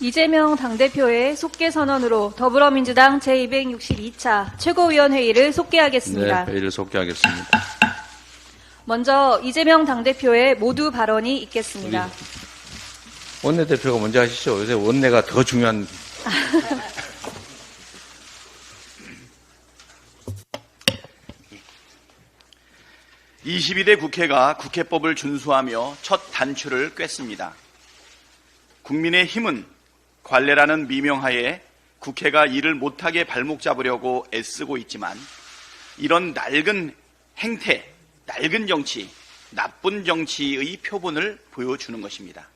이재명 당대표의 속개 선언으로 더불어민주당 제262차 최고위원회의를 속개하겠습니다. 네, 회의를 속개하겠습니다. 먼저 이재명 당대표의 모두 발언이 있겠습니다. 원내대표가 먼저 하시죠. 요새 원내가 더 중요한. 22대 국회가 국회법을 준수하며 첫 단추를 꿰습니다. 국민의힘은 관례라는 미명하에 국회가 일을 못하게 발목 잡으려고 애쓰고 있지만 이런 낡은 행태, 낡은 정치, 나쁜 정치의 표본을 보여주는 것입니다.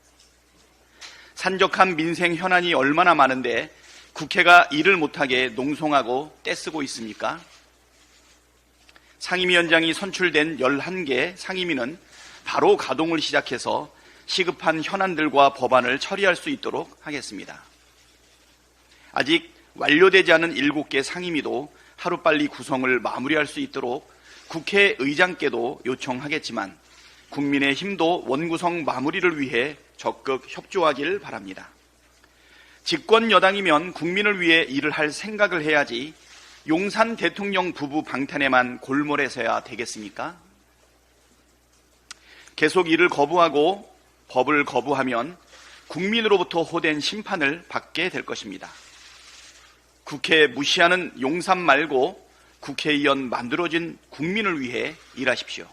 산적한 민생 현안이 얼마나 많은데 국회가 일을 못하게 농성하고 떼쓰고 있습니까? 상임위원장이 선출된 11개 상임위는 바로 가동을 시작해서 시급한 현안들과 법안을 처리할 수 있도록 하겠습니다. 아직 완료되지 않은 7개 상임위도 하루빨리 구성을 마무리할 수 있도록 국회의장께도 요청하겠지만 국민의힘도 원구성 마무리를 위해 적극 협조하길 바랍니다. 집권 여당이면 국민을 위해 일을 할 생각을 해야지 용산 대통령 부부 방탄에만 골몰해서야 되겠습니까? 계속 일을 거부하고 법을 거부하면 국민으로부터 호된 심판을 받게 될 것입니다. 국회 무시하는 용산 말고 국회의원 만들어진 국민을 위해 일하십시오.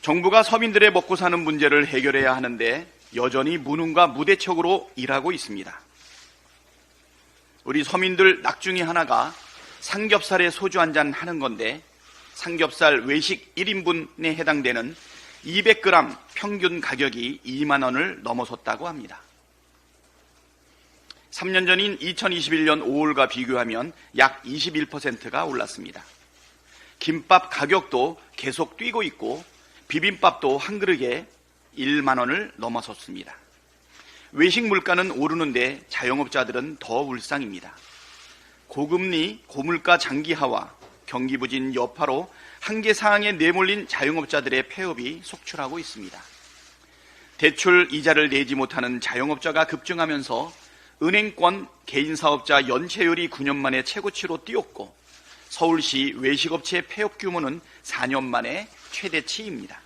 정부가 서민들의 먹고 사는 문제를 해결해야 하는데 여전히 무능과 무대책으로 일하고 있습니다. 우리 서민들 낙중이 하나가 삼겹살에 소주 한잔 하는 건데 삼겹살 외식 1인분에 해당되는 200g 평균 가격이 2만 원을 넘어섰다고 합니다. 3년 전인 2021년 5월과 비교하면 약 21%가 올랐습니다. 김밥 가격도 계속 뛰고 있고 비빔밥도 한 그릇에 1만 원을 넘어섰습니다. 외식 물가는 오르는데 자영업자들은 더 울상입니다. 고금리, 고물가 장기화와 경기 부진 여파로 한계 상황에 내몰린 자영업자들의 폐업이 속출하고 있습니다. 대출 이자를 내지 못하는 자영업자가 급증하면서 은행권 개인사업자 연체율이 9년 만에 최고치로 뛰었고 서울시 외식업체 폐업 규모는 4년 만에 최대치입니다.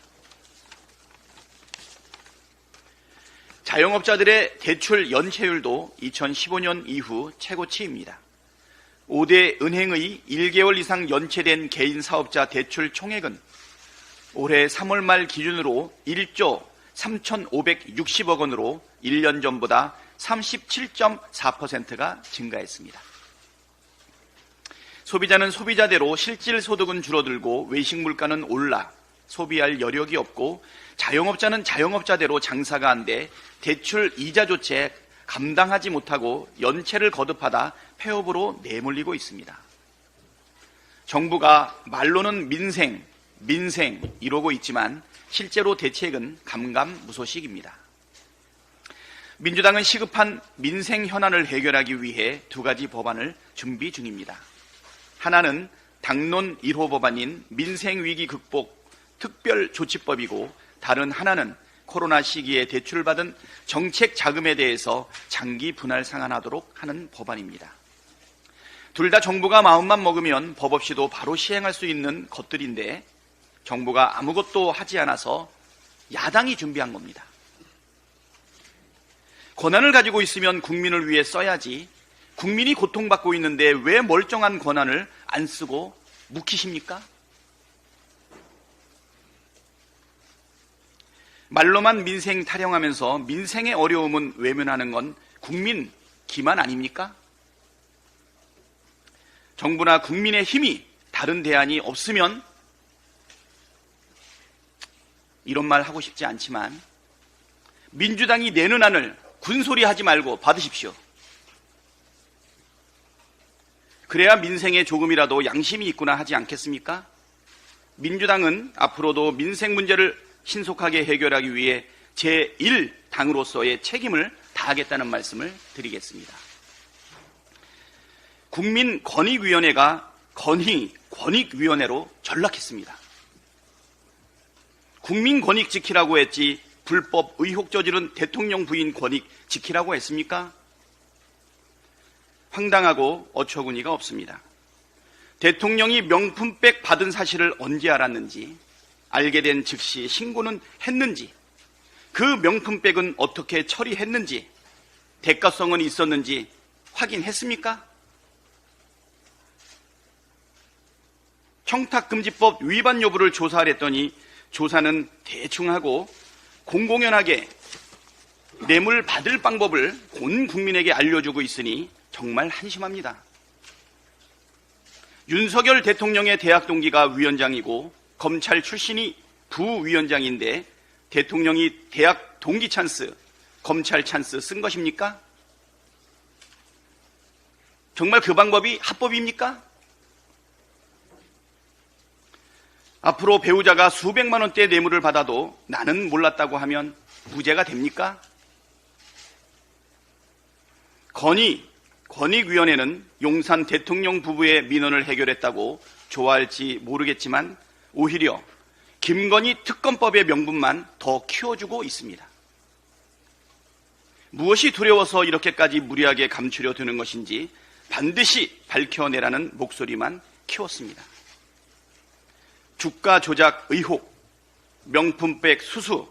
자영업자들의 대출 연체율도 2015년 이후 최고치입니다. 5대 은행의 1개월 이상 연체된 개인사업자 대출 총액은 올해 3월 말 기준으로 1조 3,560억 원으로 1년 전보다 37.4%가 증가했습니다. 소비자는 소비자대로 실질 소득은 줄어들고 외식 물가는 올라 소비할 여력이 없고 자영업자는 자영업자대로 장사가 안 돼 대출 이자조차 감당하지 못하고 연체를 거듭하다 폐업으로 내몰리고 있습니다. 정부가 말로는 민생 이러고 있지만 실제로 대책은 감감무소식입니다. 민주당은 시급한 민생 현안을 해결하기 위해 2가지 법안을 준비 중입니다. 하나는 당론 1호 법안인 민생위기 극복 특별조치법이고 다른 하나는 코로나 시기에 대출받은 정책 자금에 대해서 장기 분할 상환하도록 하는 법안입니다. 둘 다 정부가 마음만 먹으면 법 없이도 바로 시행할 수 있는 것들인데 정부가 아무것도 하지 않아서 야당이 준비한 겁니다. 권한을 가지고 있으면 국민을 위해 써야지 국민이 고통받고 있는데 왜 멀쩡한 권한을 안 쓰고 묵히십니까? 말로만 민생 타령하면서 민생의 어려움은 외면하는 건 국민 기만 아닙니까? 정부나 국민의 힘이 다른 대안이 없으면 이런 말 하고 싶지 않지만 민주당이 내는 안을 군소리 하지 말고 받으십시오. 그래야 민생에 조금이라도 양심이 있구나 하지 않겠습니까? 민주당은 앞으로도 민생 문제를 신속하게 해결하기 위해 제1당으로서의 책임을 다할 다하겠다는 말씀을 드리겠습니다. 국민권익위원회가 권익위원회로 전락했습니다. 국민권익 지키라고 했지 불법 의혹 저지른 대통령 부인 권익 지키라고 했습니까? 황당하고 어처구니가 없습니다. 대통령이 명품백 받은 사실을 언제 알았는지, 알게 된 즉시 신고는 했는지, 그 명품백은 어떻게 처리했는지, 대가성은 있었는지 확인했습니까? 청탁금지법 위반 여부를 조사하랬더니 조사는 대충 하고 공공연하게 뇌물 받을 방법을 온 국민에게 알려주고 있으니 정말 한심합니다. 윤석열 대통령의 대학 동기가 위원장이고 검찰 출신이 부위원장인데 대통령이 대학 동기 찬스, 검찰 찬스 쓴 것입니까? 정말 그 방법이 합법입니까? 앞으로 배우자가 수백만 원대 뇌물을 받아도 나는 몰랐다고 하면 무죄가 됩니까? 권익위원회는 용산 대통령 부부의 민원을 해결했다고 좋아할지 모르겠지만 오히려 김건희 특검법의 명분만 더 키워주고 있습니다. 무엇이 두려워서 이렇게까지 무리하게 감추려 드는 것인지 반드시 밝혀내라는 목소리만 키웠습니다. 주가 조작 의혹, 명품백 수수,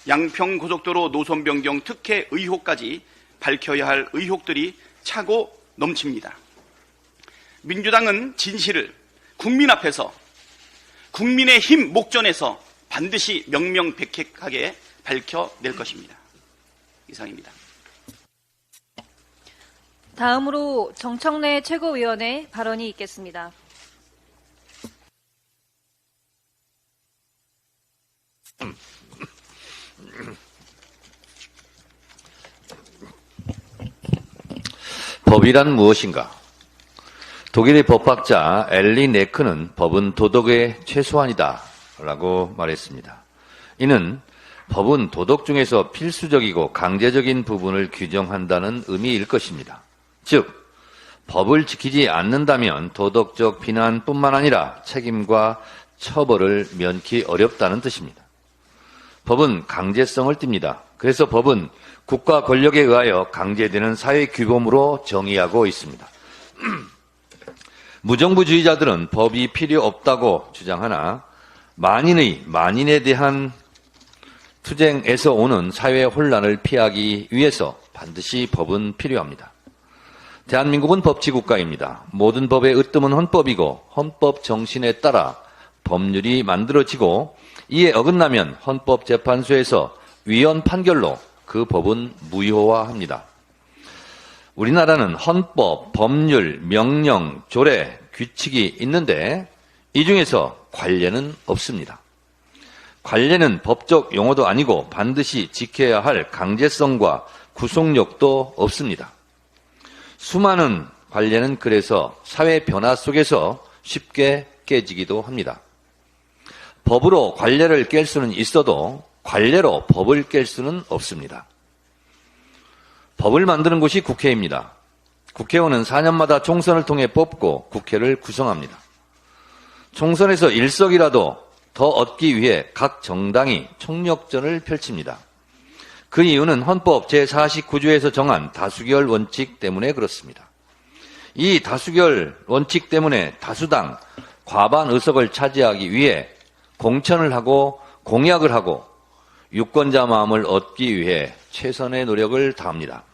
양평고속도로 노선 변경 특혜 의혹까지 밝혀야 할 의혹들이 차고 넘칩니다. 민주당은 진실을 국민 앞에서 국민의힘 목전에서 반드시 명명백백하게 밝혀낼 것입니다. 이상입니다. 다음으로 정청래 최고위원의 발언이 있겠습니다. 법이란 무엇인가? 독일의 법학자 엘리 네크는 법은 도덕의 최소한이다 라고 말했습니다. 이는 법은 도덕 중에서 필수적이고 강제적인 부분을 규정한다는 의미일 것입니다. 즉, 법을 지키지 않는다면 도덕적 비난뿐만 아니라 책임과 처벌을 면키 어렵다는 뜻입니다. 법은 강제성을 띱니다. 그래서 법은 국가 권력에 의하여 강제되는 사회 규범으로 정의하고 있습니다. 무정부주의자들은 법이 필요 없다고 주장하나 만인에 대한 투쟁에서 오는 사회 혼란을 피하기 위해서 반드시 법은 필요합니다. 대한민국은 법치국가입니다. 모든 법의 으뜸은 헌법이고 헌법 정신에 따라 법률이 만들어지고 이에 어긋나면 헌법재판소에서 위헌 판결로 그 법은 무효화합니다. 우리나라는 헌법, 법률, 명령, 조례, 규칙이 있는데 이 중에서 관례는 없습니다. 관례는 법적 용어도 아니고 반드시 지켜야 할 강제성과 구속력도 없습니다. 수많은 관례는 그래서 사회 변화 속에서 쉽게 깨지기도 합니다. 법으로 관례를 깰 수는 있어도 관례로 법을 깰 수는 없습니다. 법을 만드는 곳이 국회입니다. 국회의원은 4년마다 총선을 통해 뽑고 국회를 구성합니다. 총선에서 일석이라도 더 얻기 위해 각 정당이 총력전을 펼칩니다. 그 이유는 헌법 제49조에서 정한 다수결 원칙 때문에 그렇습니다. 이 다수결 원칙 때문에 다수당 과반 의석을 차지하기 위해 공천을 하고 공약을 하고 유권자 마음을 얻기 위해 최선의 노력을 다합니다.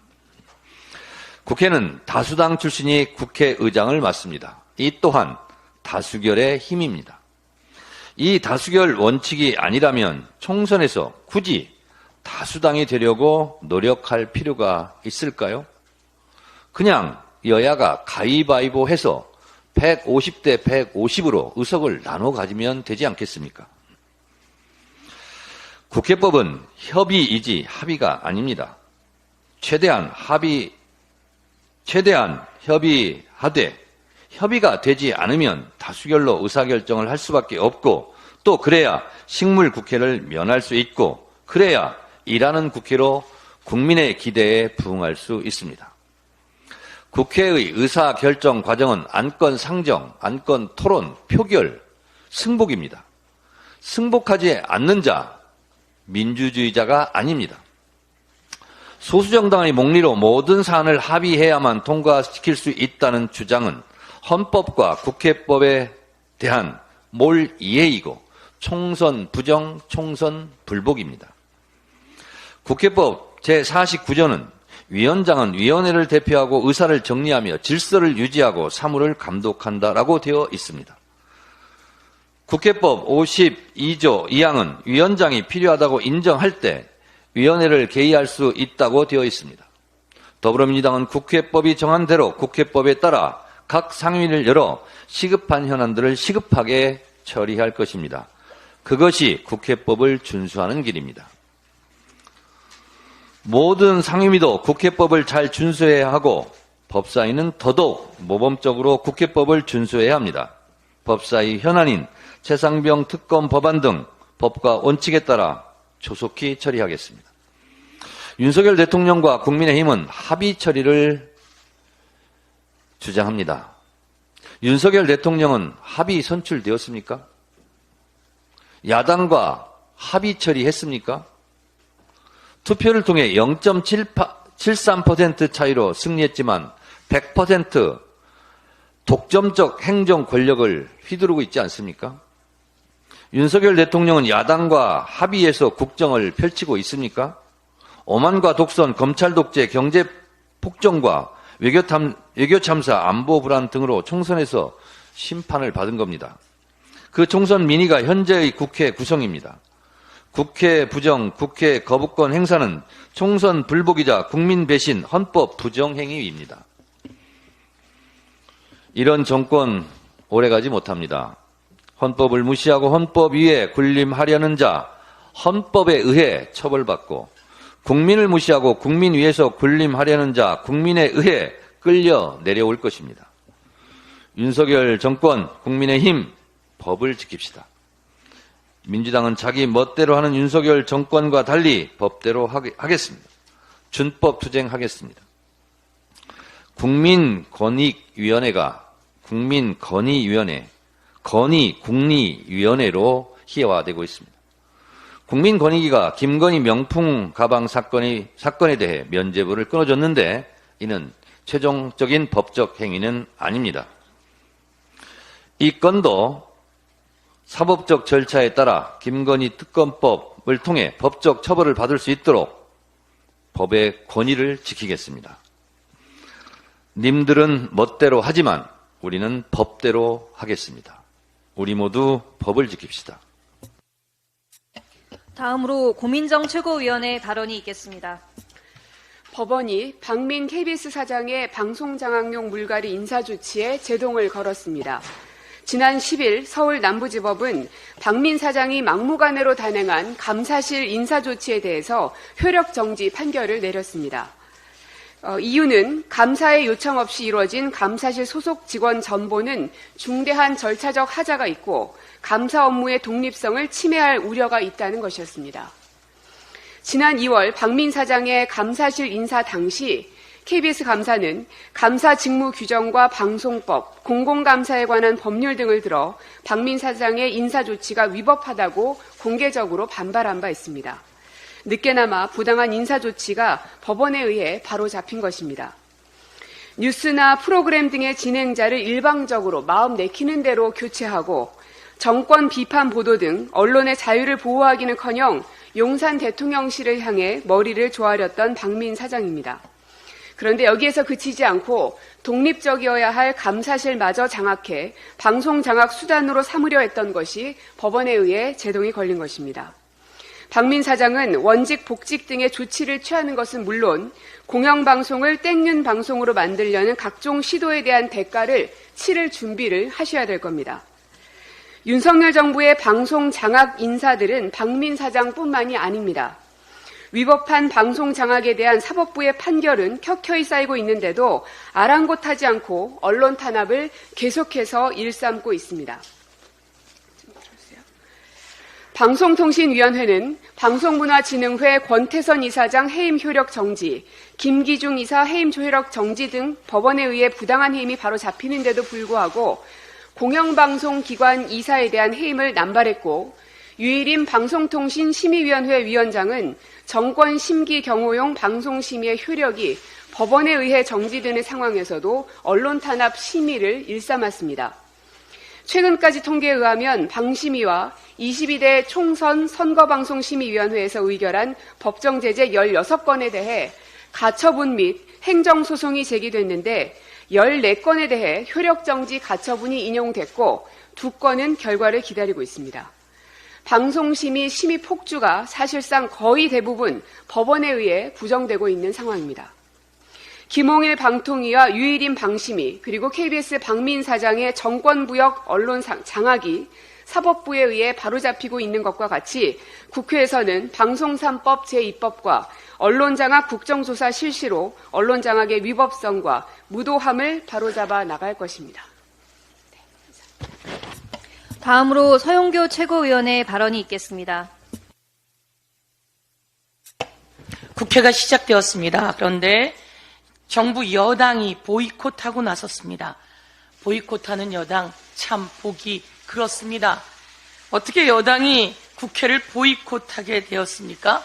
국회는 다수당 출신이 국회의장을 맡습니다. 이 또한 다수결의 힘입니다. 이 다수결 원칙이 아니라면 총선에서 굳이 다수당이 되려고 노력할 필요가 있을까요? 그냥 여야가 가위바위보 해서 150대 150으로 의석을 나눠 가지면 되지 않겠습니까? 국회법은 협의이지 합의가 아닙니다. 최대한 협의하되 협의가 되지 않으면 다수결로 의사결정을 할 수밖에 없고 또 그래야 식물 국회를 면할 수 있고 그래야 일하는 국회로 국민의 기대에 부응할 수 있습니다. 국회의 의사결정 과정은 안건 상정, 안건 토론, 표결, 승복입니다. 승복하지 않는 자, 민주주의자가 아닙니다. 소수정당의 몽리로 모든 사안을 합의해야만 통과시킬 수 있다는 주장은 헌법과 국회법에 대한 몰이해이고 총선 부정, 총선 불복입니다. 국회법 제49조는 위원장은 위원회를 대표하고 의사를 정리하며 질서를 유지하고 사무를 감독한다라고 되어 있습니다. 국회법 52조 2항은 위원장이 필요하다고 인정할 때 위원회를 개의할 수 있다고 되어 있습니다. 더불어민주당은 국회법이 정한 대로 국회법에 따라 각 상임위를 열어 시급한 현안들을 시급하게 처리할 것입니다. 그것이 국회법을 준수하는 길입니다. 모든 상임위도 국회법을 잘 준수해야 하고 법사위는 더더욱 모범적으로 국회법을 준수해야 합니다. 법사위 현안인 최상병 특검 법안 등 법과 원칙에 따라 조속히 처리하겠습니다. 윤석열 대통령과 국민의힘은 합의 처리를 주장합니다. 윤석열 대통령은 합의 선출되었습니까? 야당과 합의 처리했습니까? 투표를 통해 0.73% 차이로 승리했지만 100% 독점적 행정 권력을 휘두르고 있지 않습니까? 윤석열 대통령은 야당과 합의해서 국정을 펼치고 있습니까? 오만과 독선, 검찰 독재, 경제 폭정과 외교 참사, 안보 불안 등으로 총선에서 심판을 받은 겁니다. 그 총선 민의가 현재의 국회 구성입니다. 국회 부정, 국회 거부권 행사는 총선 불복이자 국민 배신, 헌법 부정 행위입니다. 이런 정권 오래가지 못합니다. 헌법을 무시하고 헌법 위에 군림하려는 자, 헌법에 의해 처벌받고 국민을 무시하고 국민 위에서 군림하려는 자, 국민에 의해 끌려 내려올 것입니다. 윤석열 정권, 국민의힘, 법을 지킵시다. 민주당은 자기 멋대로 하는 윤석열 정권과 달리 법대로 하겠습니다. 준법 투쟁하겠습니다. 국민권익위원회가 국민건의위원회, 건의국리위원회로 희화되고 있습니다. 국민권익위가 김건희 명품 가방 사건에 대해 면죄부를 끊어줬는데 이는 최종적인 법적 행위는 아닙니다. 이 건도 사법적 절차에 따라 김건희 특검법을 통해 법적 처벌을 받을 수 있도록 법의 권위를 지키겠습니다. 님들은 멋대로 하지만 우리는 법대로 하겠습니다. 우리 모두 법을 지킵시다. 다음으로 고민정 최고위원의 발언이 있겠습니다. 법원이 박민 KBS 사장의 방송장악용 물갈이 인사조치에 제동을 걸었습니다. 지난 10일 서울 남부지법은 박민 사장이 막무가내로 단행한 감사실 인사조치에 대해서 효력정지 판결을 내렸습니다. 이유는 감사의 요청 없이 이루어진 감사실 소속 직원 전보는 중대한 절차적 하자가 있고 감사 업무의 독립성을 침해할 우려가 있다는 것이었습니다. 지난 2월 박민 사장의 감사실 인사 당시 KBS 감사는 감사 직무 규정과 방송법, 공공감사에 관한 법률 등을 들어 박민 사장의 인사 조치가 위법하다고 공개적으로 반발한 바 있습니다. 늦게나마 부당한 인사 조치가 법원에 의해 바로 잡힌 것입니다. 뉴스나 프로그램 등의 진행자를 일방적으로 마음 내키는 대로 교체하고 정권 비판 보도 등 언론의 자유를 보호하기는커녕 용산 대통령실을 향해 머리를 조아렸던 박민 사장입니다. 그런데 여기에서 그치지 않고 독립적이어야 할 감사실마저 장악해 방송 장악 수단으로 삼으려 했던 것이 법원에 의해 제동이 걸린 것입니다. 박민 사장은 원직, 복직 등의 조치를 취하는 것은 물론 공영방송을 땡윤 방송으로 만들려는 각종 시도에 대한 대가를 치를 준비를 하셔야 될 겁니다. 윤석열 정부의 방송 장악 인사들은 박민 사장뿐만이 아닙니다. 위법한 방송 장악에 대한 사법부의 판결은 켜켜이 쌓이고 있는데도 아랑곳하지 않고 언론 탄압을 계속해서 일삼고 있습니다. 방송통신위원회는 방송문화진흥회 권태선 이사장 해임 효력 정지, 김기중 이사 해임 효력 정지 등 법원에 의해 부당한 해임이 바로 잡히는데도 불구하고 공영방송기관 이사에 대한 해임을 남발했고, 유일임 방송통신심의위원회 위원장은 정권 심기 경호용 방송심의의 효력이 법원에 의해 정지되는 상황에서도 언론 탄압 심의를 일삼았습니다. 최근까지 통계에 의하면 방심위와 22대 총선 선거방송심의위원회에서 의결한 법정 제재 16건에 대해 가처분 및 행정소송이 제기됐는데 14건에 대해 효력정지 가처분이 인용됐고 2건은 결과를 기다리고 있습니다. 방송심의 심의 폭주가 사실상 거의 대부분 법원에 의해 부정되고 있는 상황입니다. 김홍일 방통위와 유일임 방심위 그리고 KBS 박민 사장의 정권부역 언론 장악이 사법부에 의해 바로잡히고 있는 것과 같이 국회에서는 방송3법 제2법과 언론장악 국정조사 실시로 언론장악의 위법성과 무도함을 바로잡아 나갈 것입니다. 다음으로 서용교 최고위원의 발언이 있겠습니다. 국회가 시작되었습니다. 그런데 정부 여당이 보이콧하고 나섰습니다. 보이콧하는 여당 참 보기 그렇습니다. 어떻게 여당이 국회를 보이콧하게 되었습니까?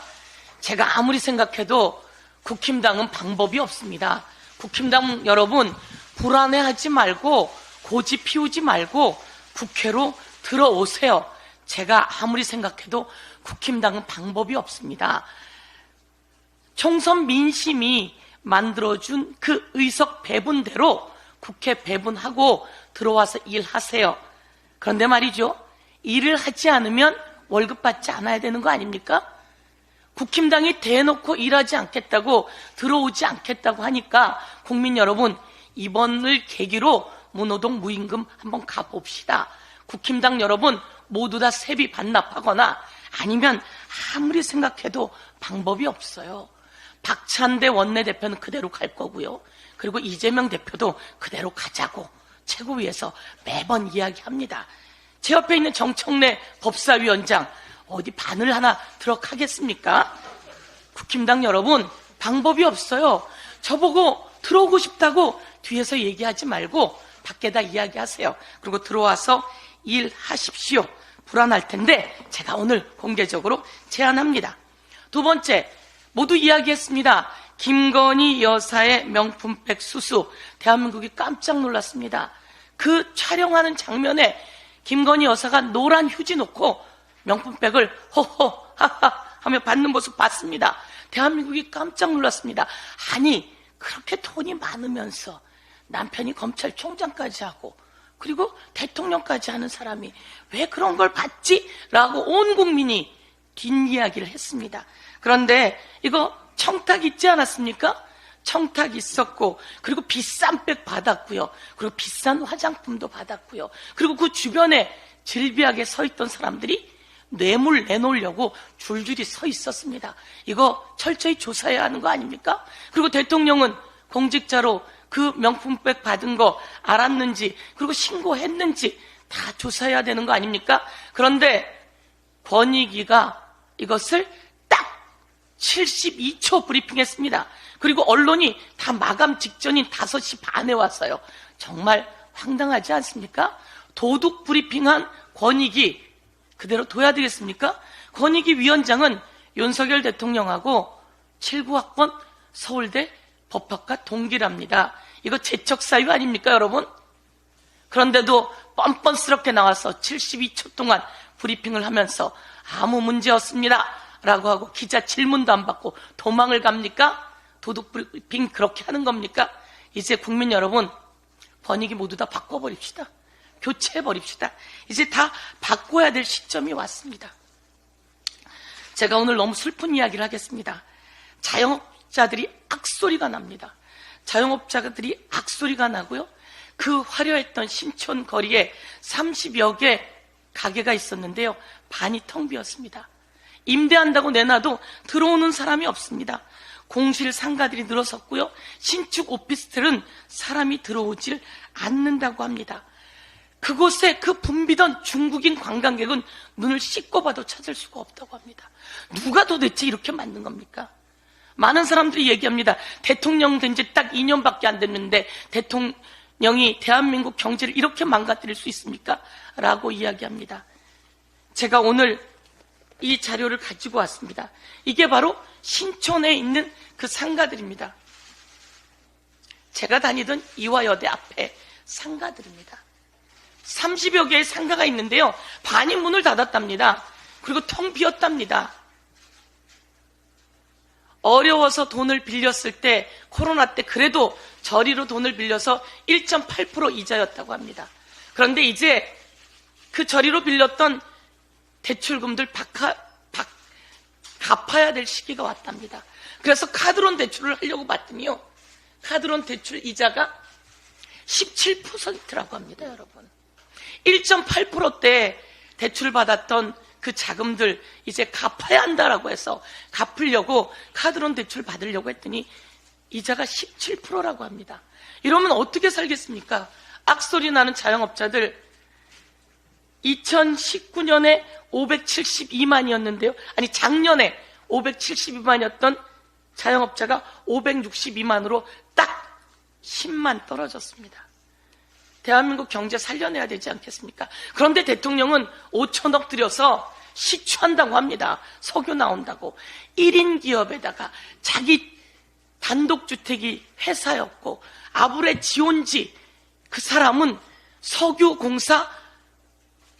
제가 아무리 생각해도 국힘당은 방법이 없습니다. 국힘당 여러분, 불안해하지 말고 고집 피우지 말고 국회로 들어오세요. 제가 아무리 생각해도 국힘당은 방법이 없습니다. 총선 민심이 만들어준 그 의석 배분대로 국회 배분하고 들어와서 일하세요. 그런데 말이죠. 일을 하지 않으면 월급 받지 않아야 되는 거 아닙니까? 국힘당이 대놓고 일하지 않겠다고 들어오지 않겠다고 하니까 국민 여러분, 이번을 계기로 무노동 무임금 한번 가봅시다. 국힘당 여러분 모두 다 세비 반납하거나 아니면 아무리 생각해도 방법이 없어요. 박찬대 원내대표는 그대로 갈 거고요. 그리고 이재명 대표도 그대로 가자고 최고위에서 매번 이야기합니다. 제 옆에 있는 정청래 법사위원장 어디 바늘 하나 들어가겠습니까? 국힘당 여러분 방법이 없어요. 저보고 들어오고 싶다고 뒤에서 얘기하지 말고 밖에다 이야기하세요. 그리고 들어와서 일하십시오. 불안할 텐데 제가 오늘 공개적으로 제안합니다. 두 번째, 모두 이야기했습니다. 김건희 여사의 명품백 수수, 대한민국이 깜짝 놀랐습니다. 그 촬영하는 장면에 김건희 여사가 노란 휴지 놓고 명품백을 호호 하하 하며 받는 모습 봤습니다. 대한민국이 깜짝 놀랐습니다. 아니, 그렇게 돈이 많으면서 남편이 검찰총장까지 하고 그리고 대통령까지 하는 사람이 왜 그런 걸 받지? 라고 온 국민이 뒷이야기를 했습니다. 그런데 이거 청탁 있지 않았습니까? 청탁 있었고 그리고 비싼 백 받았고요. 그리고 비싼 화장품도 받았고요. 그리고 그 주변에 질비하게 서 있던 사람들이 뇌물 내놓으려고 줄줄이 서 있었습니다. 이거 철저히 조사해야 하는 거 아닙니까? 그리고 대통령은 공직자로 그 명품백 받은 거 알았는지 그리고 신고했는지 다 조사해야 되는 거 아닙니까? 그런데 권익위가 이것을 딱 72초 브리핑했습니다. 그리고 언론이 다 마감 직전인 5시 반에 왔어요. 정말 황당하지 않습니까? 도둑 브리핑한 권익위 그대로 둬야 되겠습니까? 권익위 위원장은 윤석열 대통령하고 79학번 서울대 법학과 동기랍니다. 이거 재척 사유 아닙니까, 여러분? 그런데도 뻔뻔스럽게 나와서 72초 동안 브리핑을 하면서 아무 문제 없습니다 라고 하고 기자 질문도 안 받고 도망을 갑니까? 도둑 브리핑 그렇게 하는 겁니까? 이제 국민 여러분, 권익위 모두 다 바꿔버립시다. 교체해버립시다. 이제 다 바꿔야 될 시점이 왔습니다. 제가 오늘 너무 슬픈 이야기를 하겠습니다. 자영업자들이 악소리가 납니다. 자영업자들이 악소리가 나고요. 그 화려했던 신촌 거리에 30여 개 가게가 있었는데요. 반이 텅 비었습니다. 임대한다고 내놔도 들어오는 사람이 없습니다. 공실 상가들이 늘어섰고요. 신축 오피스텔은 사람이 들어오질 않는다고 합니다. 그곳에 그 붐비던 중국인 관광객은 눈을 씻고 봐도 찾을 수가 없다고 합니다. 누가 도대체 이렇게 만든 겁니까? 많은 사람들이 얘기합니다. 대통령 된 지 딱 2년밖에 안 됐는데 대통령이 대한민국 경제를 이렇게 망가뜨릴 수 있습니까? 라고 이야기합니다. 제가 오늘 이 자료를 가지고 왔습니다. 이게 바로 신촌에 있는 그 상가들입니다. 제가 다니던 이화여대 앞에 상가들입니다. 30여 개의 상가가 있는데요. 반이 문을 닫았답니다. 그리고 텅 비었답니다. 어려워서 돈을 빌렸을 때, 코로나 때 그래도 저리로 돈을 빌려서 1.8% 이자였다고 합니다. 그런데 이제 그 저리로 빌렸던 대출금들 갚아야 될 시기가 왔답니다. 그래서 카드론 대출을 하려고 봤더니요. 카드론 대출 이자가 17%라고 합니다, 여러분. 1.8%대 대출을 받았던 그 자금들 이제 갚아야 한다라고 해서 갚으려고 카드론 대출 받으려고 했더니 이자가 17%라고 합니다. 이러면 어떻게 살겠습니까? 악소리 나는 자영업자들 2019년에 572만이었는데요. 아니 작년에 572만이었던 자영업자가 562만으로 딱 10만 떨어졌습니다. 대한민국 경제 살려내야 되지 않겠습니까? 그런데 대통령은 5천억 들여서 시추한다고 합니다. 석유 나온다고. 1인 기업에다가 자기 단독주택이 회사였고 아부레 지온지 그 사람은 석유공사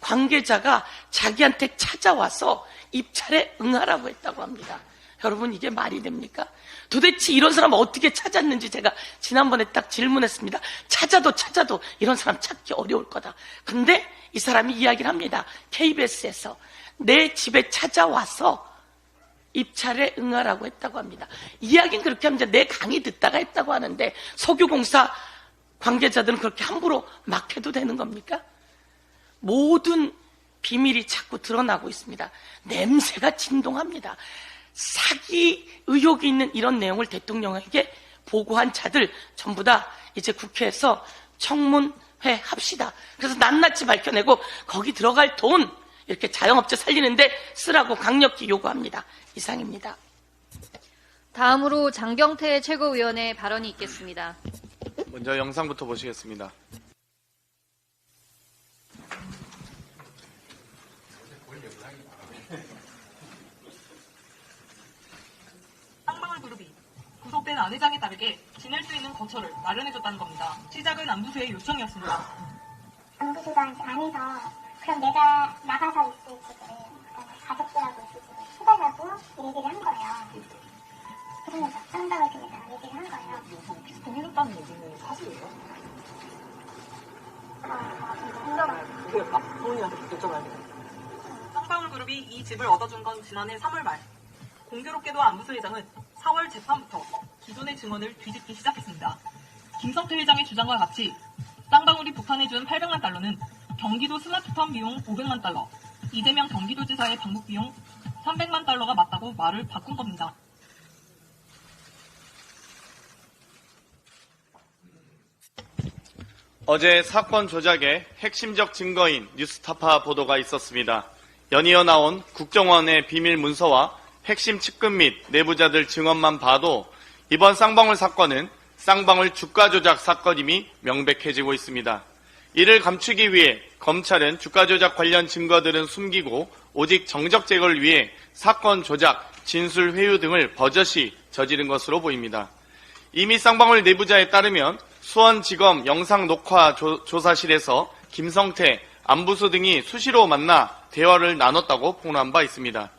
관계자가 자기한테 찾아와서 입찰에 응하라고 했다고 합니다. 여러분 이게 말이 됩니까? 도대체 이런 사람 어떻게 찾았는지 제가 지난번에 딱 질문했습니다. 찾아도 이런 사람 찾기 어려울 거다. 근데 이 사람이 이야기를 합니다. KBS에서 내 집에 찾아와서 입찰에 응하라고 했다고 합니다. 이야기는 그렇게 합니다. 내 강의 듣다가 했다고 하는데 석유공사 관계자들은 그렇게 함부로 막 해도 되는 겁니까? 모든 비밀이 자꾸 드러나고 있습니다. 냄새가 진동합니다. 사기 의혹이 있는 이런 내용을 대통령에게 보고한 자들 전부 다 이제 국회에서 청문회 합시다. 그래서 낱낱이 밝혀내고 거기 들어갈 돈 이렇게 자영업자 살리는데 쓰라고 강력히 요구합니다. 이상입니다. 다음으로 장경태 최고위원의 발언이 있겠습니다. 먼저 영상부터 보시겠습니다. 쌍방울그룹이 구속된 안 회장에 따르게 지낼 수 있는 거처를 마련해줬다는 겁니다. 시작은 안부수의 요청이었습니다. 안부수가 안에서 그럼 내가 나가서 있을 집을 가족들하고 있을 집을 수달라고 얘기를 한 거예요. 그러면서 쌍방울그룹에다가 얘기를 한 거예요. 혹시 동의했다는 얘기는 사실이에요? 궁금해요. 그럴까? 부모님한테 여쭤봐야 돼요. 쌍방울그룹이 이 집을 얻어준 건 지난해 3월 말. 공교롭게도 안부수 회장은 4월 재판부터 기존의 증언을 뒤집기 시작했습니다. 김성태 회장의 주장과 같이 쌍방울이 북한에 준 800만 달러는 경기도 스마트폰 비용 500만 달러, 이재명 경기도지사의 방북 비용 300만 달러가 맞다고 말을 바꾼 겁니다. 어제 사건 조작의 핵심적 증거인 뉴스타파 보도가 있었습니다. 연이어 나온 국정원의 비밀 문서와 핵심 측근 및 내부자들 증언만 봐도 이번 쌍방울 사건은 쌍방울 주가 조작 사건임이 명백해지고 있습니다. 이를 감추기 위해 검찰은 주가 조작 관련 증거들은 숨기고 오직 정적 제거를 위해 사건 조작, 진술 회유 등을 버젓이 저지른 것으로 보입니다. 이미 쌍방울 내부자에 따르면 수원지검 영상녹화 조사실에서 김성태, 안부수 등이 수시로 만나 대화를 나눴다고 폭로한 바 있습니다.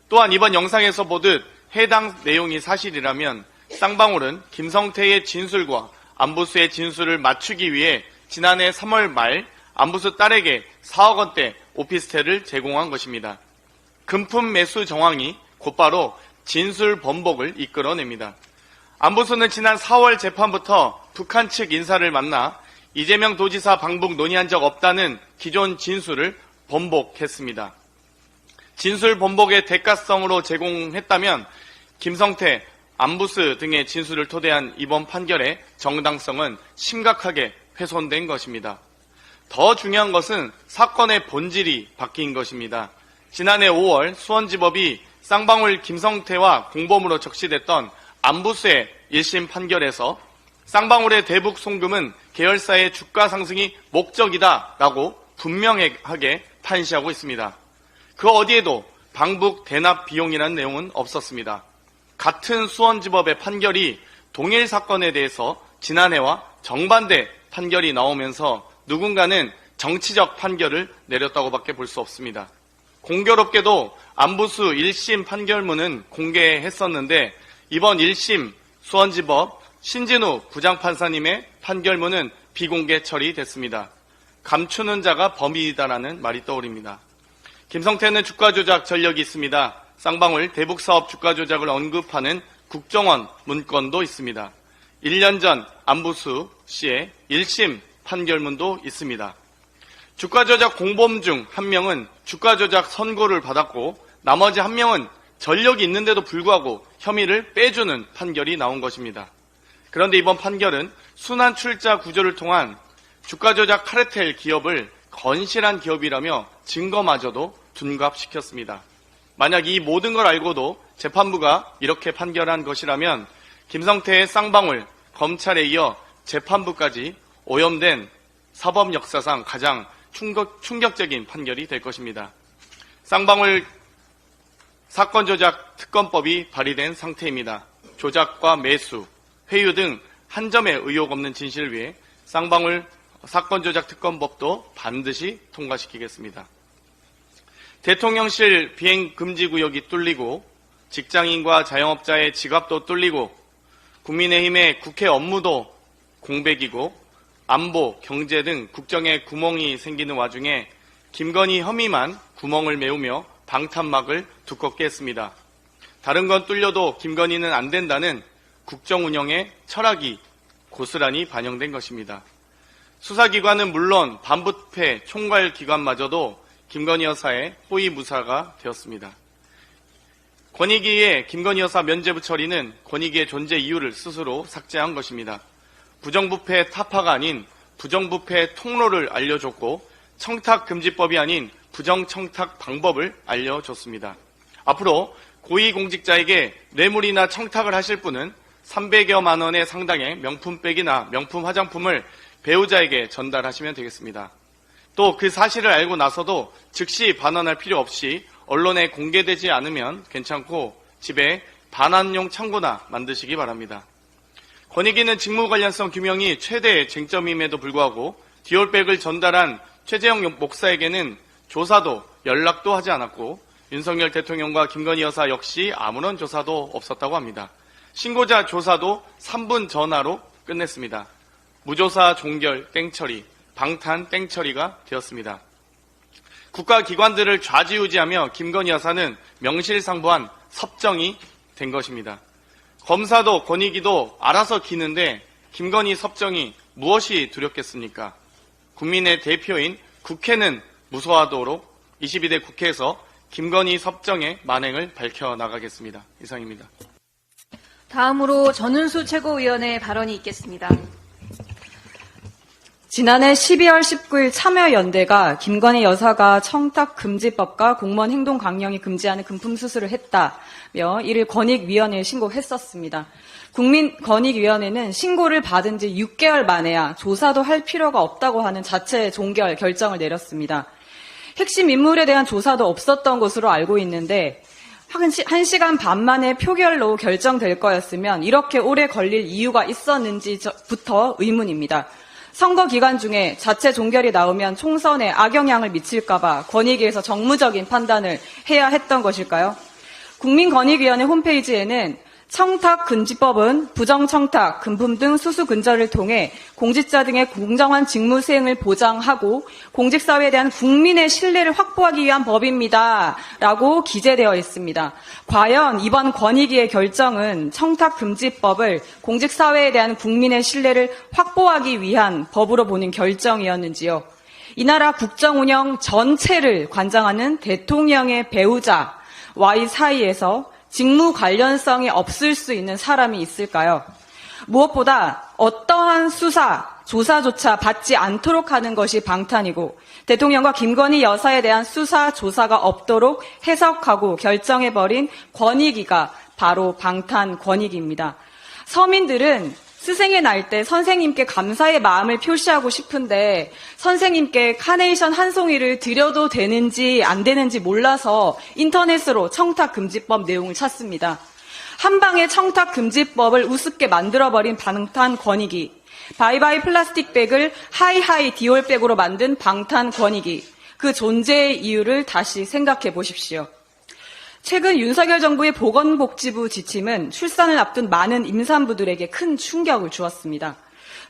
또한 이번 영상에서 보듯 해당 내용이 사실이라면 쌍방울은 김성태의 진술과 안부수의 진술을 맞추기 위해 지난해 3월 말 안부수 딸에게 4억 원대 오피스텔을 제공한 것입니다. 금품 매수 정황이 곧바로 진술 번복을 이끌어냅니다. 안부수는 지난 4월 재판부터 북한 측 인사를 만나 이재명 도지사 방북 논의한 적 없다는 기존 진술을 번복했습니다. 진술 번복의 대가성으로 제공했다면 김성태, 안부수 등의 진술을 토대한 이번 판결의 정당성은 심각하게 훼손된 것입니다. 더 중요한 것은 사건의 본질이 바뀐 것입니다. 지난해 5월 수원지법이 쌍방울 김성태와 공범으로 적시됐던 안부수의 1심 판결에서 쌍방울의 대북 송금은 계열사의 주가 상승이 목적이다라고 분명하게 판시하고 있습니다. 그 어디에도 방북 대납 비용이라는 내용은 없었습니다. 같은 수원지법의 판결이 동일 사건에 대해서 지난해와 정반대 판결이 나오면서 누군가는 정치적 판결을 내렸다고밖에 볼 수 없습니다. 공교롭게도 안부수 1심 판결문은 공개했었는데 이번 1심 수원지법 신진우 부장판사님의 판결문은 비공개 처리됐습니다. 감추는 자가 범인이다라는 말이 떠오릅니다. 김성태는 주가 조작 전력이 있습니다. 쌍방울 대북사업 주가 조작을 언급하는 국정원 문건도 있습니다. 1년 전 안부수 씨의 1심 판결문도 있습니다. 주가 조작 공범 중 한 명은 주가 조작 선고를 받았고 나머지 한 명은 전력이 있는데도 불구하고 혐의를 빼주는 판결이 나온 것입니다. 그런데 이번 판결은 순환 출자 구조를 통한 주가 조작 카르텔 기업을 건실한 기업이라며 증거마저도 둔갑시켰습니다. 만약 이 모든 걸 알고도 재판부가 이렇게 판결한 것이라면 김성태의 쌍방울, 검찰에 이어 재판부까지 오염된 사법 역사상 가장 충격적인 판결이 될 것입니다. 쌍방울 사건 조작 특검법이 발의된 상태입니다. 조작과 매수, 회유 등 한 점의 의혹 없는 진실을 위해 쌍방울 사건 조작 특검법도 반드시 통과시키겠습니다. 대통령실 비행 금지 구역이 뚫리고 직장인과 자영업자의 지갑도 뚫리고 국민의힘의 국회 업무도 공백이고 안보, 경제 등 국정에 구멍이 생기는 와중에 김건희 혐의만 구멍을 메우며 방탄막을 두껍게 했습니다. 다른 건 뚫려도 김건희는 안 된다는 국정 운영의 철학이 고스란히 반영된 것입니다. 수사기관은 물론 반부패 총괄기관마저도 김건희 여사의 호위무사가 되었습니다. 권익위의 김건희 여사 면죄부 처리는 권익위의 존재 이유를 스스로 삭제한 것입니다. 부정부패 타파가 아닌 부정부패 통로를 알려줬고 청탁금지법이 아닌 부정청탁 방법을 알려줬습니다. 앞으로 고위공직자에게 뇌물이나 청탁을 하실 분은 300여만 원의 상당의 명품백이나 명품 화장품을 배우자에게 전달하시면 되겠습니다. 또 그 사실을 알고 나서도 즉시 반환할 필요 없이 언론에 공개되지 않으면 괜찮고 집에 반환용 창고나 만드시기 바랍니다. 권익위는 직무 관련성 규명이 최대의 쟁점임에도 불구하고 디올백을 전달한 최재형 목사에게는 조사도 연락도 하지 않았고 윤석열 대통령과 김건희 여사 역시 아무런 조사도 없었다고 합니다. 신고자 조사도 3분 전화로 끝냈습니다. 무조사 종결 땡처리, 방탄 땡처리가 되었습니다. 국가기관들을 좌지우지하며 김건희 여사는 명실상부한 섭정이 된 것입니다. 검사도 권익위도 알아서 기는데 김건희 섭정이 무엇이 두렵겠습니까? 국민의 대표인 국회는 무소하도록 22대 국회에서 김건희 섭정의 만행을 밝혀나가겠습니다. 이상입니다. 다음으로 전은수 최고위원의 발언이 있겠습니다. 지난해 12월 19일 참여연대가 김건희 여사가 청탁금지법과 공무원 행동 강령이 금지하는 금품 수수를 했다며 이를 권익위원회에 신고했었습니다. 국민권익위원회는 신고를 받은 지 6개월 만에야 조사도 할 필요가 없다고 하는 자체 종결 결정을 내렸습니다. 핵심 인물에 대한 조사도 없었던 것으로 알고 있는데 1시간 반 만에 표결로 결정될 거였으면 이렇게 오래 걸릴 이유가 있었는지부터 의문입니다. 선거 기간 중에 자체 종결이 나오면 총선에 악영향을 미칠까봐 권익위에서 정무적인 판단을 해야 했던 것일까요? 국민권익위원회 홈페이지에는 청탁금지법은 부정청탁, 금품 등 수수 근절을 통해 공직자 등의 공정한 직무 수행을 보장하고 공직사회에 대한 국민의 신뢰를 확보하기 위한 법입니다. 라고 기재되어 있습니다. 과연 이번 권익위의 결정은 청탁금지법을 공직사회에 대한 국민의 신뢰를 확보하기 위한 법으로 보는 결정이었는지요? 이 나라 국정운영 전체를 관장하는 대통령의 배우자와의 사이에서 직무 관련성이 없을 수 있는 사람이 있을까요? 무엇보다 어떠한 수사, 조사조차 받지 않도록 하는 것이 방탄이고 대통령과 김건희 여사에 대한 수사, 조사가 없도록 해석하고 결정해버린 권익위가 바로 방탄 권익위입니다. 서민들은 스승의 날 때 선생님께 감사의 마음을 표시하고 싶은데 선생님께 카네이션 한 송이를 드려도 되는지 안 되는지 몰라서 인터넷으로 청탁금지법 내용을 찾습니다. 한방에 청탁금지법을 우습게 만들어버린 방탄 권익위, 바이바이 플라스틱백을 하이하이 디올백으로 만든 방탄 권익위, 그 존재의 이유를 다시 생각해 보십시오. 최근 윤석열 정부의 보건복지부 지침은 출산을 앞둔 많은 임산부들에게 큰 충격을 주었습니다.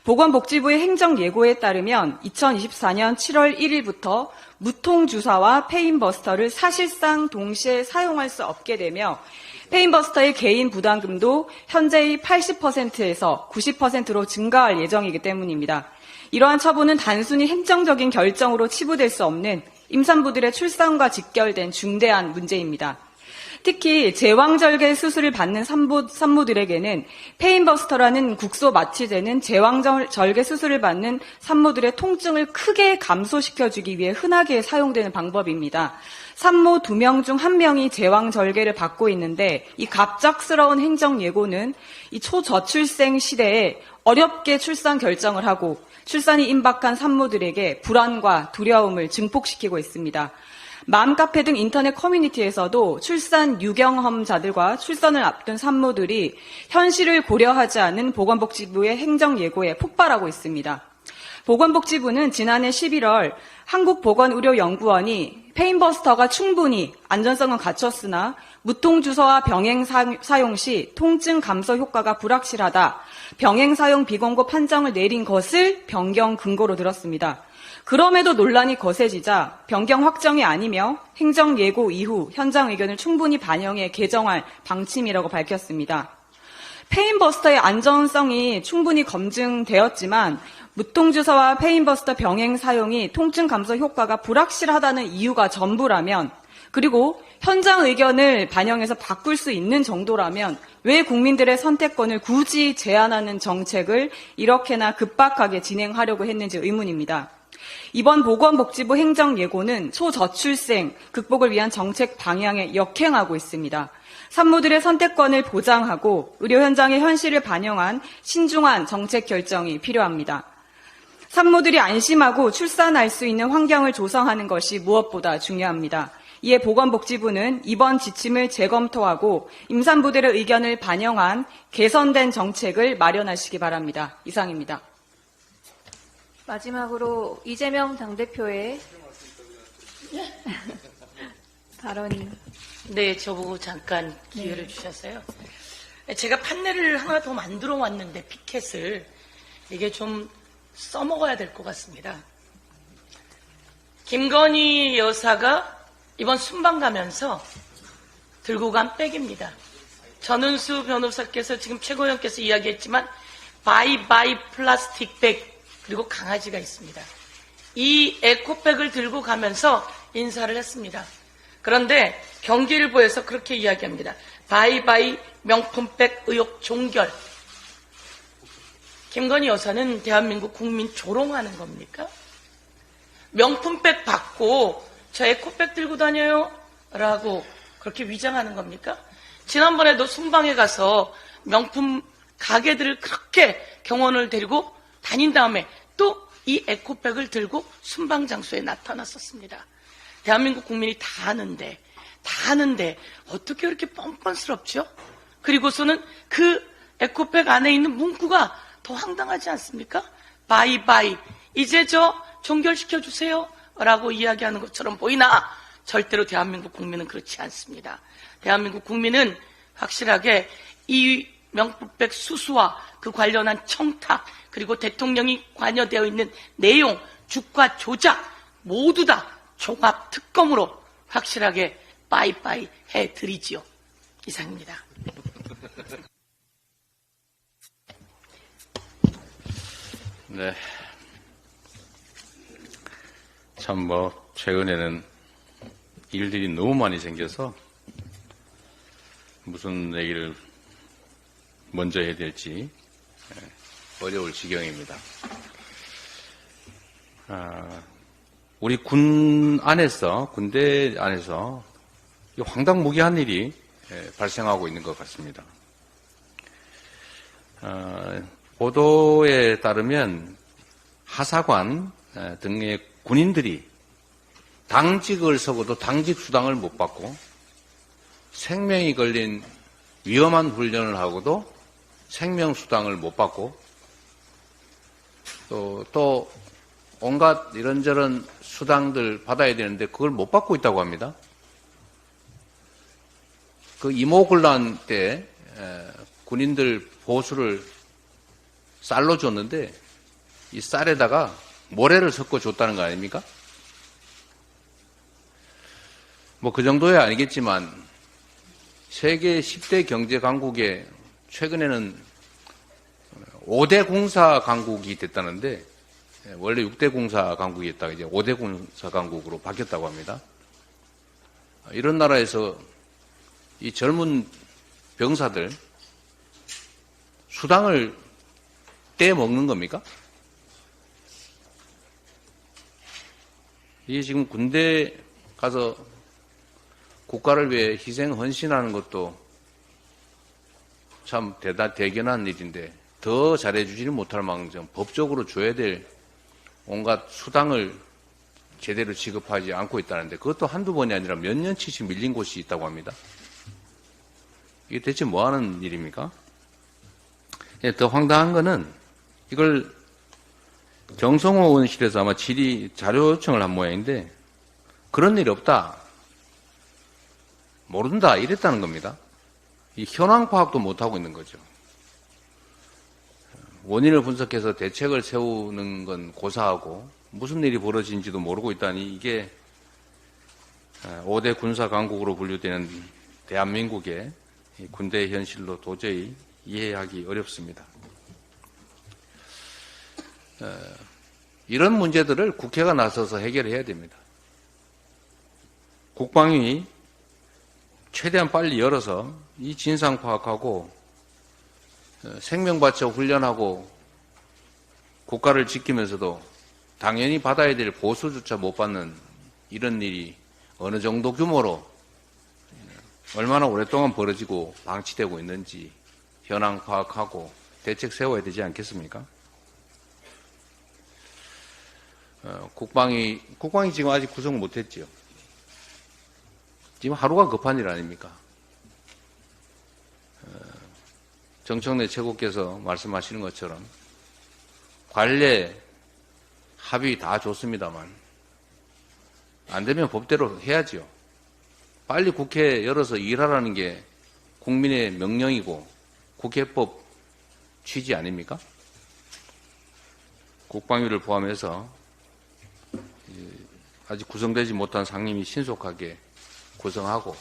보건복지부의 행정예고에 따르면 2024년 7월 1일부터 무통주사와 페인버스터를 사실상 동시에 사용할 수 없게 되며 페인버스터의 개인 부담금도 현재의 80%에서 90%로 증가할 예정이기 때문입니다. 이러한 처분은 단순히 행정적인 결정으로 치부될 수 없는 임산부들의 출산과 직결된 중대한 문제입니다. 특히 제왕절개 수술을 받는 산모들에게는 페인버스터라는 국소 마취제는 제왕절개 수술을 받는 산모들의 통증을 크게 감소시켜주기 위해 흔하게 사용되는 방법입니다. 산모 2명 중 1명이 제왕절개를 받고 있는데 이 갑작스러운 행정예고는 이 초저출생 시대에 어렵게 출산 결정을 하고 출산이 임박한 산모들에게 불안과 두려움을 증폭시키고 있습니다. 맘카페 등 인터넷 커뮤니티에서도 출산 유경험자들과 출산을 앞둔 산모들이 현실을 고려하지 않은 보건복지부의 행정예고에 폭발하고 있습니다. 보건복지부는 지난해 11월 한국보건의료연구원이 페인버스터가 충분히 안전성은 갖췄으나 무통주사와 병행 사용 시 통증 감소 효과가 불확실하다, 병행 사용 비권고 판정을 내린 것을 변경 근거로 들었습니다. 그럼에도 논란이 거세지자 변경 확정이 아니며 행정예고 이후 현장 의견을 충분히 반영해 개정할 방침이라고 밝혔습니다. 페인버스터의 안전성이 충분히 검증되었지만 무통주사와 페인버스터 병행 사용이 통증 감소 효과가 불확실하다는 이유가 전부라면, 그리고 현장 의견을 반영해서 바꿀 수 있는 정도라면 왜 국민들의 선택권을 굳이 제한하는 정책을 이렇게나 급박하게 진행하려고 했는지 의문입니다. 이번 보건복지부 행정예고는 초저출생 극복을 위한 정책 방향에 역행하고 있습니다. 산모들의 선택권을 보장하고 의료 현장의 현실을 반영한 신중한 정책 결정이 필요합니다. 산모들이 안심하고 출산할 수 있는 환경을 조성하는 것이 무엇보다 중요합니다. 이에 보건복지부는 이번 지침을 재검토하고 임산부들의 의견을 반영한 개선된 정책을 마련하시기 바랍니다. 이상입니다. 마지막으로 이재명 당대표의 발언이. 네, 저보고 잠깐 기회를 주셨어요. 제가 판넬을 하나 더 만들어 왔는데 피켓을 이게 좀 써먹어야 될 것 같습니다. 김건희 여사가 이번 순방 가면서 들고 간 백입니다. 전은수 변호사께서 지금 최고위원께서 이야기했지만 바이바이 플라스틱 백, 그리고 강아지가 있습니다. 이 에코백을 들고 가면서 인사를 했습니다. 그런데 경기일보에서 그렇게 이야기합니다. 바이바이 명품백 의혹 종결. 김건희 여사는 대한민국 국민 조롱하는 겁니까? 명품백 받고 저 에코백 들고 다녀요? 라고 그렇게 위장하는 겁니까? 지난번에도 순방에 가서 명품 가게들을 그렇게 경호원을 데리고 다닌 다음에 또 이 에코백을 들고 순방 장소에 나타났었습니다. 대한민국 국민이 다 아는데 어떻게 그렇게 뻔뻔스럽죠? 그리고서는 그 에코백 안에 있는 문구가 더 황당하지 않습니까? 바이바이, 이제 저 종결시켜주세요 라고 이야기하는 것처럼 보이나 절대로 대한민국 국민은 그렇지 않습니다. 대한민국 국민은 확실하게 이 명품백 수수와 그 관련한 청탁, 그리고 대통령이 관여되어 있는 내용, 주가 조작 모두 다 종합 특검으로 확실하게 빠이빠이 해드리지요. 이상입니다. 네. 참 최근에는 일들이 너무 많이 생겨서 무슨 얘기를 먼저 해야 될지 어려울 지경입니다. 우리 군대 안에서 황당무계한 일이 발생하고 있는 것 같습니다. 보도에 따르면 하사관 등의 군인들이 당직을 서고도 당직 수당을 못 받고 생명이 걸린 위험한 훈련을 하고도 생명 수당을 못 받고 또 온갖 이런저런 수당들 받아야 되는데 그걸 못 받고 있다고 합니다. 그 이모군란 때 군인들 보수를 쌀로 줬는데 이 쌀에다가 모래를 섞어 줬다는 거 아닙니까? 뭐 그 정도야 아니겠지만 세계 10대 경제 강국에 최근에는 5대 공사 강국이 됐다는데 원래 6대 공사 강국이었다가 이제 5대 공사 강국으로 바뀌었다고 합니다. 이런 나라에서 이 젊은 병사들 수당을 떼먹는 겁니까? 이게 지금 군대 가서 국가를 위해 희생 헌신하는 것도 참 대견한 일인데 더 잘해주지를 못할 망정 법적으로 줘야 될 온갖 수당을 제대로 지급하지 않고 있다는데 그것도 한두 번이 아니라 몇 년치씩 밀린 곳이 있다고 합니다. 이게 대체 뭐 하는 일입니까? 더 황당한 거는 이걸 정성호 의원실에서 아마 질의 자료 요청을 한 모양인데 그런 일이 없다. 모른다. 이랬다는 겁니다. 이 현황 파악도 못하고 있는 거죠. 원인을 분석해서 대책을 세우는 건 고사하고 무슨 일이 벌어진지도 모르고 있다니 이게 5대 군사 강국으로 분류되는 대한민국의 군대 현실로 도저히 이해하기 어렵습니다. 이런 문제들을 국회가 나서서 해결해야 됩니다. 국방위 최대한 빨리 열어서 이 진상 파악하고 생명 바쳐 훈련하고 국가를 지키면서도 당연히 받아야 될 보수조차 못 받는 이런 일이 어느 정도 규모로 얼마나 오랫동안 벌어지고 방치되고 있는지 현황 파악하고 대책 세워야 되지 않겠습니까? 국방이 지금 아직 구성 못했죠. 지금 하루가 급한 일 아닙니까? 정청래 최고께서 말씀하시는 것처럼 관례 합의 다 좋습니다만 안 되면 법대로 해야죠. 빨리 국회 열어서 일하라는 게 국민의 명령이고 국회법 취지 아닙니까? 국방위를 포함해서 아직 구성되지 못한 상임위 신속하게 구성하고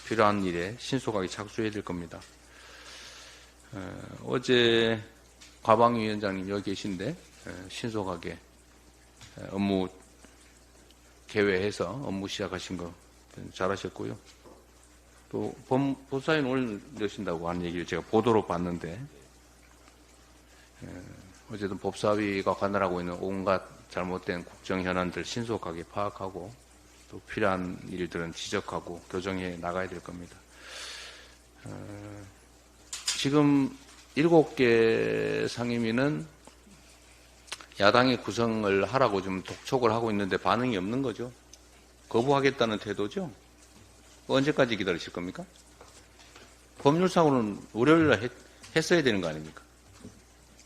필요한 일에 신속하게 착수해야 될 겁니다. 어제 과방위원장님 여기 계신데 신속하게 업무 개회해서 업무 시작하신 거 잘하셨고요. 또 법사위는 오늘 여신다고 하는 얘기를 제가 보도로 봤는데 어쨌든 법사위가 관할하고 있는 온갖 잘못된 국정 현안들 신속하게 파악하고 또 필요한 일들은 지적하고 교정해 나가야 될 겁니다. 지금 7개 상임위는 야당이 구성을 하라고 좀 독촉을 하고 있는데 반응이 없는 거죠. 거부하겠다는 태도죠. 언제까지 기다리실 겁니까? 법률상으로는 월요일날 했어야 되는 거 아닙니까?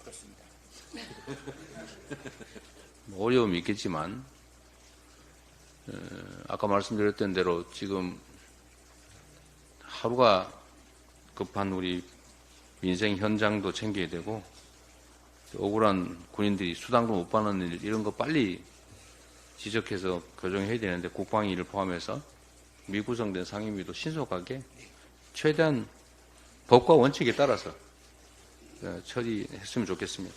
그렇습니다. 어려움이 있겠지만 아까 말씀드렸던 대로 지금 하루가 급한 우리 민생 현장도 챙겨야 되고 억울한 군인들이 수당도 못 받는 일 이런 거 빨리 지적해서 교정해야 되는데 국방위를 포함해서 미구성된 상임위도 신속하게 최대한 법과 원칙에 따라서 처리했으면 좋겠습니다.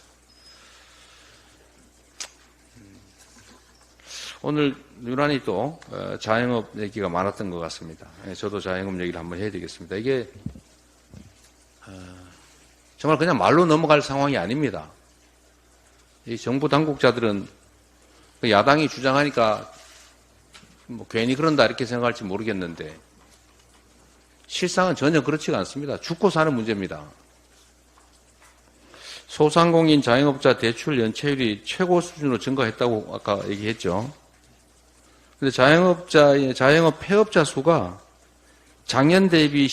오늘 유난히 또 자영업 얘기가 많았던 것 같습니다. 저도 자영업 얘기를 한번 해야 되겠습니다. 이게 정말 그냥 말로 넘어갈 상황이 아닙니다. 이 정부 당국자들은 야당이 주장하니까 뭐 괜히 그런다 이렇게 생각할지 모르겠는데 실상은 전혀 그렇지가 않습니다. 죽고 사는 문제입니다. 소상공인 자영업자 대출 연체율이 최고 수준으로 증가했다고 아까 얘기했죠. 근데 자영업 폐업자 수가 작년 대비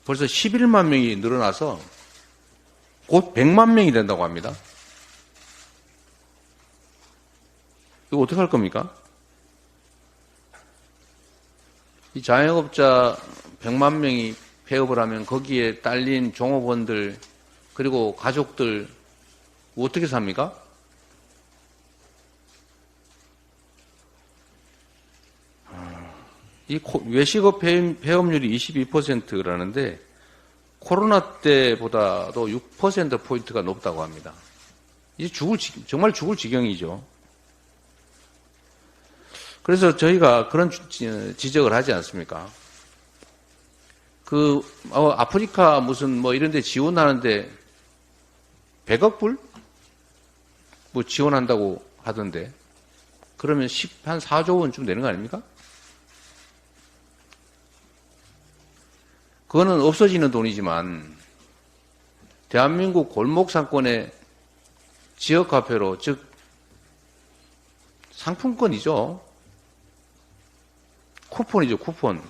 벌써 11만 명이 늘어나서 곧 100만 명이 된다고 합니다. 이거 어떻게 할 겁니까? 이 자영업자 100만 명이 폐업을 하면 거기에 딸린 종업원들 그리고 가족들 어떻게 삽니까? 이 외식업 폐업률이 22%라는데 코로나 때보다도 6%포인트가 높다고 합니다. 이제 정말 죽을 지경이죠. 그래서 저희가 그런 지적을 하지 않습니까? 아프리카 무슨 뭐 이런 데 지원하는데 100억 불? 뭐 지원한다고 하던데. 그러면 한 4조 원쯤 되는 거 아닙니까? 그거는 없어지는 돈이지만 대한민국 골목 상권의 지역화폐로 즉 상품권이죠. 쿠폰이죠. 쿠폰.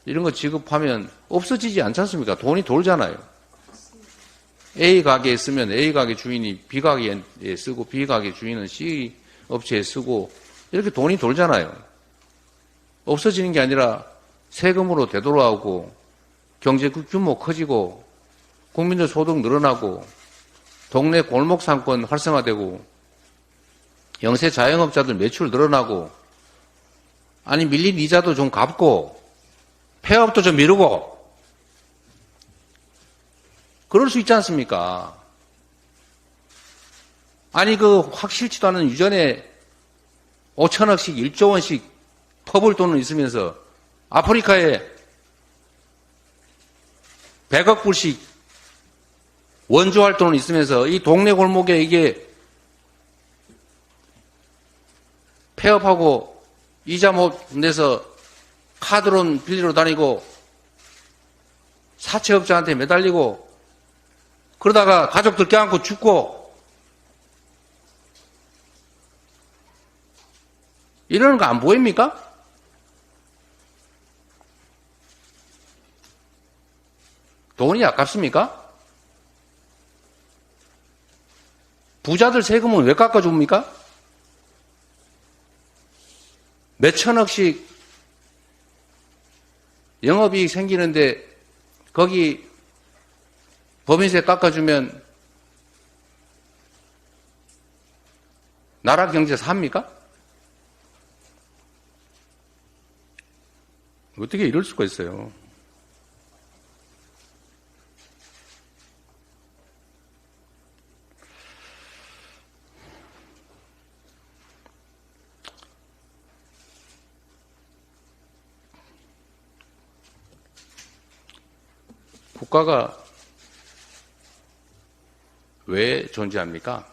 이런 거 지급하면 없어지지 않지 않습니까? 돈이 돌잖아요. A 가게에 쓰면 A 가게 주인이 B 가게에 쓰고 B 가게 주인은 C 업체에 쓰고 이렇게 돈이 돌잖아요. 없어지는 게 아니라 세금으로 되돌아오고 경제 규모 커지고 국민들 소득 늘어나고 동네 골목 상권 활성화되고 영세 자영업자들 매출 늘어나고 아니 밀린 이자도 좀 갚고 폐업도 좀 미루고 그럴 수 있지 않습니까? 아니 그 확실치도 않은 유전에 5천억씩 1조 원씩 퍼볼 돈은 있으면서 아프리카에 100억 불씩 원조할 돈은 있으면서 이 동네 골목에 이게 폐업하고 이자 못 내서 카드론 빌리러 다니고 사채업자한테 매달리고 그러다가 가족들 껴안고 죽고 이러는 거 안 보입니까? 돈이 아깝습니까? 부자들 세금은 왜 깎아줍니까? 몇 천억씩 영업이익 생기는데 거기 법인세 깎아주면 나라 경제 삽니까? 어떻게 이럴 수가 있어요? 국가가 왜 존재합니까?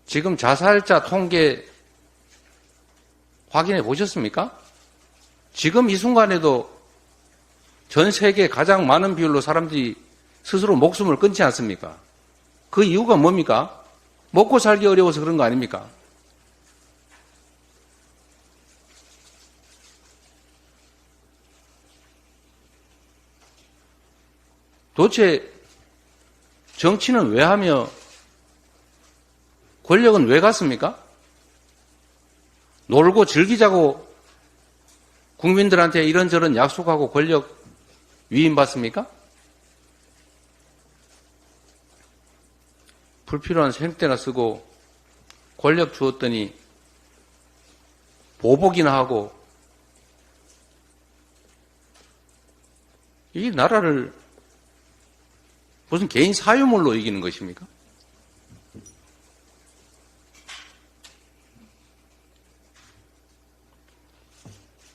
지금 자살자 통계 확인해 보셨습니까? 지금 이 순간에도 전 세계 가장 많은 비율로 사람들이 스스로 목숨을 끊지 않습니까? 그 이유가 뭡니까? 먹고 살기 어려워서 그런 거 아닙니까? 도대체 정치는 왜 하며 권력은 왜 갔습니까? 놀고 즐기자고 국민들한테 이런저런 약속하고 권력 위임받습니까? 불필요한 생때나 쓰고 권력 주었더니 보복이나 하고 이 나라를 무슨 개인 사유물로 이기는 것입니까?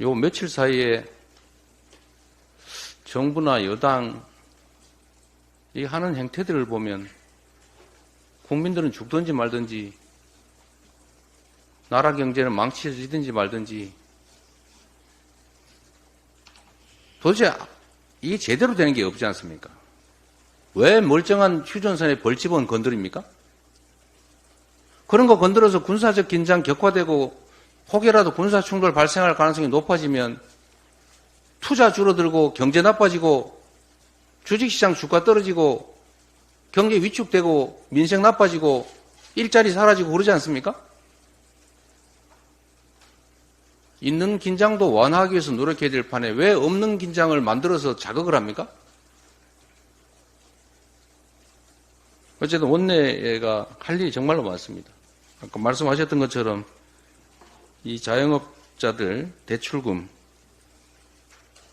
요 며칠 사이에 정부나 여당 이 하는 행태들을 보면 국민들은 죽든지 말든지 나라 경제는 망치지든지 말든지 도대체 이게 제대로 되는 게 없지 않습니까? 왜 멀쩡한 휴전선의 벌집은 건드립니까? 그런 거 건드려서 군사적 긴장 격화되고 혹여라도 군사 충돌 발생할 가능성이 높아지면 투자 줄어들고 경제 나빠지고 주식시장 주가 떨어지고 경제 위축되고 민생 나빠지고 일자리 사라지고 그러지 않습니까? 있는 긴장도 완화하기 위해서 노력해야 될 판에 왜 없는 긴장을 만들어서 자극을 합니까? 어쨌든 원내가 할 일이 정말로 많습니다. 아까 말씀하셨던 것처럼 이 자영업자들 대출금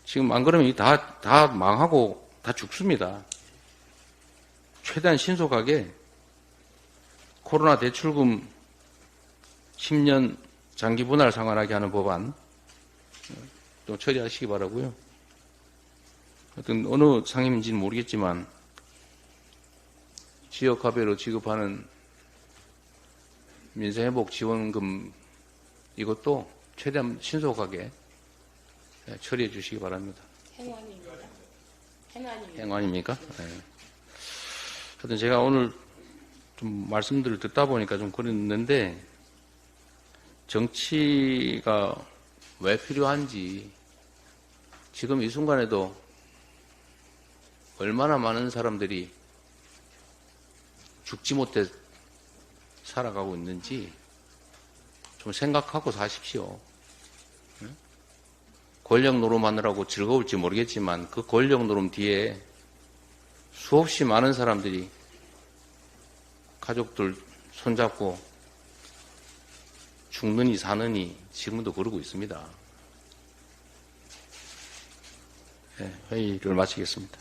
지금 안 그러면 다 망하고 다 죽습니다. 최대한 신속하게 코로나 대출금 10년 장기 분할 상환하게 하는 법안 좀 처리하시기 바라고요. 하여튼 어느 상임인지는 모르겠지만 지역화폐로 지급하는 민생회복 지원금 이것도 최대한 신속하게 처리해 주시기 바랍니다. 행안입니다. 행안입니까? 네. 하여튼 제가 오늘 좀 말씀들을 듣다 보니까 좀 그랬는데 정치가 왜 필요한지 지금 이 순간에도 얼마나 많은 사람들이 죽지 못해 살아가고 있는지 좀 생각하고 사십시오. 권력 노름하느라고 즐거울지 모르겠지만 그 권력 노름 뒤에 수없이 많은 사람들이 가족들 손잡고 죽느니 사느니 지금도 그러고 있습니다. 네, 회의를 마치겠습니다.